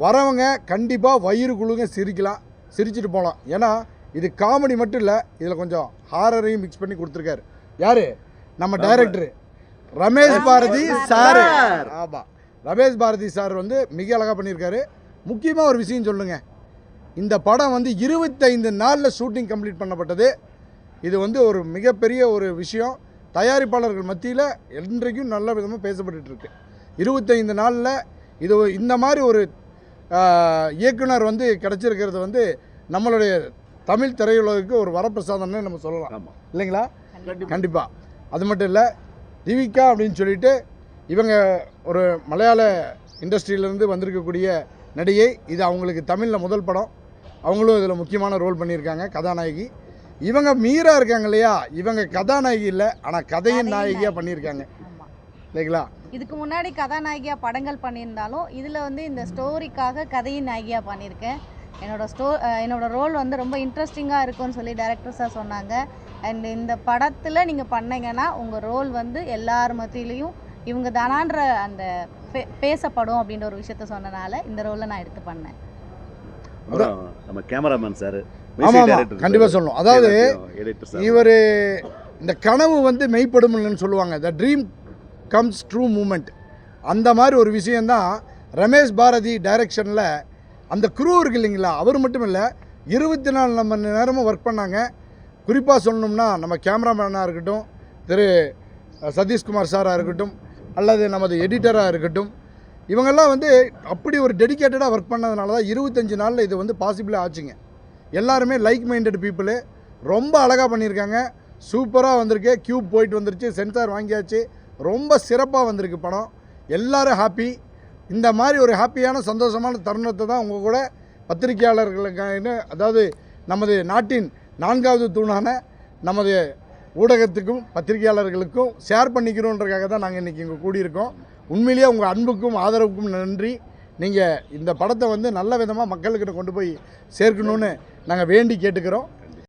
வரவங்க கண்டிப்பாக வயிறு குழுங்க சிரிக்கலாம், சிரிச்சிட்டு போகலாம். ஏன்னா இது காமெடி மட்டும் இல்லை, இதில் கொஞ்சம் ஹாரரையும் மிக்ஸ் பண்ணி கொடுத்துருக்காரு. யார்? நம்ம டைரக்டரு ரமேஷ் பாரதி சார். ஆமாம், ரமேஷ் பாரதி சார் வந்து மிக அழகாக பண்ணியிருக்காரு. முக்கியமாக ஒரு விஷயம் சொல்லுங்க, இந்த படம் வந்து 25 நாளில் ஷூட்டிங் கம்ப்ளீட் பண்ணப்பட்டது. இது வந்து ஒரு மிகப்பெரிய ஒரு விஷயம். தயாரிப்பாளர்கள் மத்தியில் என்றைக்கும் நல்ல விதமாக பேசப்பட்டுருக்கு. 25 நாளில் இது இந்த மாதிரி ஒரு இயக்குனர் வந்து கிடச்சிருக்கிறது வந்து நம்மளுடைய தமிழ் திரையுலகுக்கு ஒரு வரப்பிரசாதம்னு நம்ம சொல்லலாம், இல்லைங்களா? கண்டிப்பாக. அது மட்டும் இல்லை, திவிகா அப்படின்னு சொல்லிட்டு இவங்க ஒரு மலையாள இண்டஸ்ட்ரியிலேருந்து வந்திருக்கக்கூடிய நடிகை. இது அவங்களுக்கு தமிழில் முதல் படம். அவங்களும் இதில் முக்கியமான ரோல் பண்ணியிருக்காங்க, கதாநாயகி. இவங்க மீரா இருக்காங்க இல்லையா, இவங்க கதாநாயகி இல்லை, ஆனால் கதையின் நாயகியாக பண்ணியிருக்காங்க, இல்லைங்களா? இதுக்கு முன்னாடி கதாநாயகியாக படங்கள் பண்ணியிருந்தாலும் இதில் வந்து இந்த ஸ்டோரிக்காக கதையின் நாயகியாக பண்ணியிருக்கேன். என்னோட ரோல் வந்து ரொம்ப இன்ட்ரெஸ்டிங்காக இருக்கும்னு சொல்லி டைரக்டர் சார் சொன்னாங்க. அண்ட் இந்த படத்தில் நீங்கள் பண்ணீங்கன்னா உங்கள் ரோல் வந்து எல்லார் மத்தியிலையும் இவங்க தானான்ற அந்த பேசப்படும் அப்படின்ற ஒரு விஷயத்த சொன்னனால இந்த ரோலை நான் எடுத்து பண்ணேன். நம்ம கேமராமேன் சார் கண்டிப்பாக சொல்லணும். அதாவது இவர் இந்த கனவு வந்து மெய்ப்படும்னு சொல்லுவாங்க, the dream comes true moment. அந்த மாதிரி ஒரு விஷயந்தான் ரமேஷ் பாரதி டைரக்ஷனில் அந்த குரூ இருக்கு இல்லைங்களா, அவர் மட்டும் இல்லை 24 மணி நேரமும் ஒர்க் பண்ணாங்க. குறிப்பாக சொல்லணும்னா நம்ம கேமராமேனாக இருக்கட்டும், திரு சதீஷ்குமார் சாராக இருக்கட்டும், அல்லது நமது எடிட்டராக இருக்கட்டும், இவங்கெல்லாம் வந்து அப்படி ஒரு டெடிக்கேட்டடாக ஒர்க் பண்ணதுனால தான் 25 நாளில் இது வந்து பாசிபிளாக ஆச்சுங்க. எல்லாருமே லைக் மைண்டட் பீப்புளு, ரொம்ப அழகாக பண்ணியிருக்காங்க. சூப்பராக வந்திருக்கு. கியூப் போயிட்டு வந்துருச்சு, சென்சார் வாங்கியாச்சு, ரொம்ப சிறப்பாக வந்திருக்கு படம். எல்லோரும் ஹாப்பி. இந்த மாதிரி ஒரு ஹாப்பியான சந்தோஷமான தருணத்தை தான் உங்கள் கூட பத்திரிகையாளர்களுக்கான, அதாவது நமது நாட்டின் 4வது தூணான நமது ஊடகத்துக்கும் பத்திரிகையாளர்களுக்கும் ஷேர் பண்ணிக்கிறோன்றதுக்காக தான் நாங்கள் இன்றைக்கி இங்கே கூடியிருக்கோம். உண்மையிலேயே உங்கள் அன்புக்கும் ஆதரவுக்கும் நன்றி. நீங்கள் இந்த படத்தை வந்து நல்ல விதமாக மக்கள்கிட்ட கொண்டு போய் சேர்க்கணுன்னு நாங்கள் வேண்டி கேட்டுக்கிறோம்.